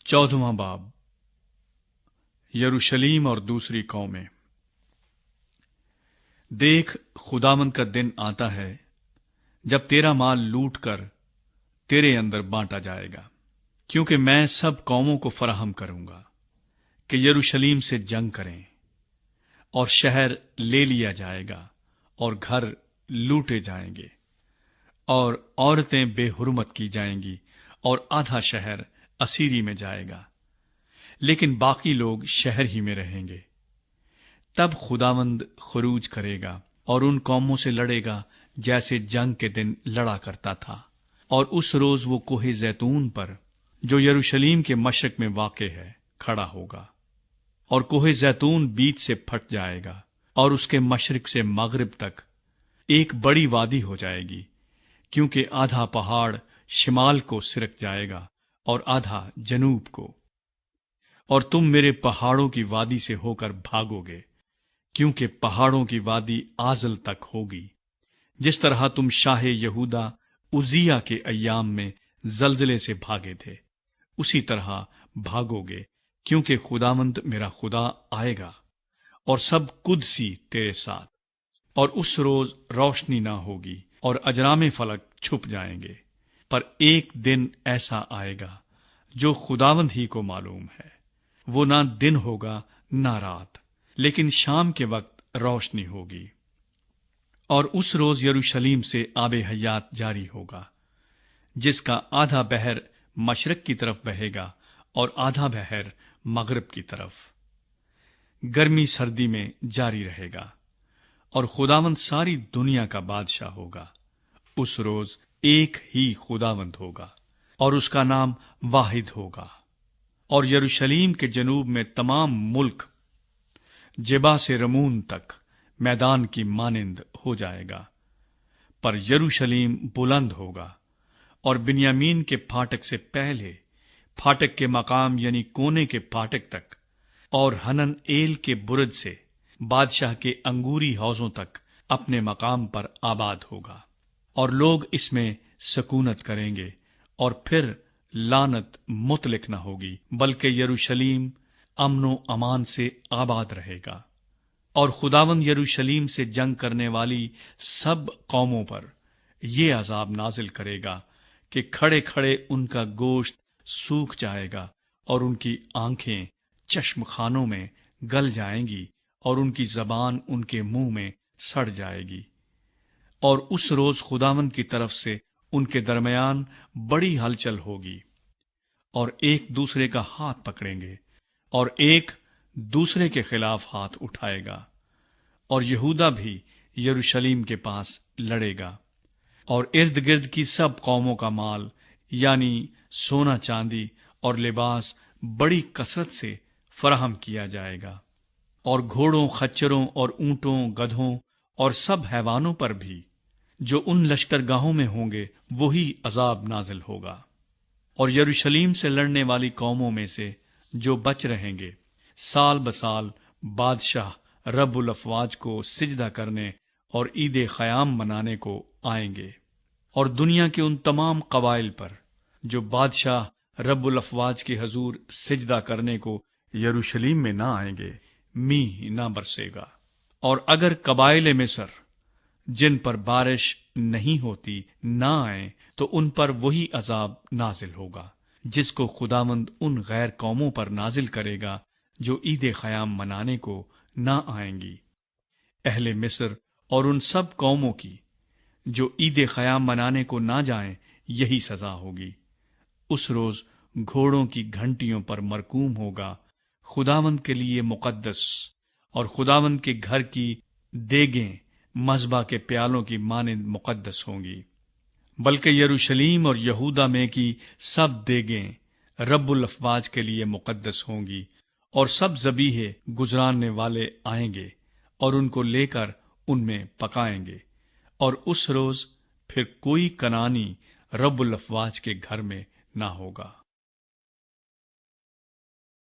14वां बाब। यरूशलेम और दूसरी कौमें। देख, खुदावंद का दिन आता है जब तेरा माल लूट कर तेरे अंदर बांटा जाएगा, क्योंकि मैं सब कौमों को फराहम करूंगा कि यरूशलेम से जंग करें, और शहर ले लिया जाएगा और घर लूटे जाएंगे, और औरतें बेहुरमत की जाएंगी, और आधा शहर असीरी में जाएगा, लेकिन बाकी लोग शहर ही में रहेंगे। तब खुदावंद खरूज करेगा और उन कौमों से लड़ेगा जैसे जंग के दिन लड़ा करता था। और उस रोज वो कोहे जैतून पर, जो यरूशलेम के मशरक में वाक़े है, खड़ा होगा, और कोहे जैतून बीच से फट जाएगा, और उसके मशरक से मगरिब तक एक बड़ी वादी हो जाएगी, क्योंकि आधा पहाड़ शिमाल को सिरक जाएगा और आधा जनूब को। और तुम मेरे पहाड़ों की वादी से होकर भागोगे, क्योंकि पहाड़ों की वादी आजल तक होगी। जिस तरह तुम शाह यहूदा उजिया के अय्याम में जलजले से भागे थे, उसी तरह भागोगे, क्योंकि खुदावंद मेरा खुदा आएगा और सब कुदसी तेरे साथ। और उस रोज रोशनी ना होगी और अजरामे फलक छुप जाएंगे, पर एक दिन ऐसा आएगा जो खुदावंद ही को मालूम है। वो ना दिन होगा ना रात, लेकिन शाम के वक्त रोशनी होगी। और उस रोज यरूशलेम से आबे हयात जारी होगा, जिसका आधा बहर मशरक की तरफ बहेगा और आधा बहर मगरिब की तरफ। गर्मी सर्दी में जारी रहेगा, और खुदावंद सारी दुनिया का बादशाह होगा। उस रोज एक ही खुदावंद होगा, और उसका नाम वाहिद होगा। और यरूशलेम के जनूब में तमाम मुल्क जेबा से रमून तक मैदान की मानिंद हो जाएगा, पर यरूशलेम बुलंद होगा, और बिन्यामीन के फाटक से पहले फाटक के मकाम यानी कोने के फाटक तक, और हनन एल के बुरज से बादशाह के अंगूरी हौजों तक अपने मकाम पर आबाद होगा। और लोग इसमें सकूनत करेंगे, और फिर लानत मुतलिक न होगी, बल्कि यरूशलेम अमनो अमान से आबाद रहेगा। और खुदावंद यरूशलेम से जंग करने वाली सब कौमों पर ये अजाब नाजिल करेगा कि खड़े खड़े उनका गोश्त सूख जाएगा, और उनकी आंखें चश्मखानों में गल जाएंगी, और उनकी जबान उनके मुंह में सड़ जाएगी। और उस रोज खुदावंद की तरफ से उनके दरमियान बड़ी हलचल होगी, और एक दूसरे का हाथ पकड़ेंगे, और एक दूसरे के खिलाफ हाथ उठाएगा। और यहूदा भी यरूशलेम के पास लड़ेगा, और इर्द गिर्द की सब कौमों का माल यानी सोना चांदी और लिबास बड़ी कसरत से फराहम किया जाएगा। और घोड़ों, खच्चरों और ऊंटों, गधों और सब हैवानों पर भी जो उन लश्करगाहों में होंगे वही अजाब नाजिल होगा। और यरूशलेम से लड़ने वाली कौमों में से जो बच रहेंगे, साल बसाल बादशाह रब्बुल अफवाज को सिजदा करने और ईद ख़याम मनाने को आएंगे। और दुनिया के उन तमाम कबाइल पर जो बादशाह रब्बुल अफवाज के हजूर सिजदा करने को यरूशलेम में ना आएंगे, मींह ना बरसेगा। और अगर कबाइल मिस्र जिन पर बारिश नहीं होती ना आए, तो उन पर वही अजाब नाजिल होगा जिसको खुदावंद उन गैर कौमों पर नाजिल करेगा जो ईद ख़याम मनाने को ना आएंगी। अहले मिस्र और उन सब कौमों की जो ईद ख़याम मनाने को ना जाएं, यही सजा होगी। उस रोज घोड़ों की घंटियों पर मरकूम होगा खुदावंद के लिए मुकद्दस, और खुदावंद के घर की देगें मज़बा के प्यालों की मानिंद मुकद्दस होंगी। बल्कि यरूशलेम और यहूदा में की सब देगें रब्बुल अफवाज के लिए मुकद्दस होंगी, और सब ज़बीहे गुजराने वाले आएंगे और उनको लेकर उनमें पकाएंगे। और उस रोज फिर कोई कनानी रब्बुल अफवाज के घर में ना होगा।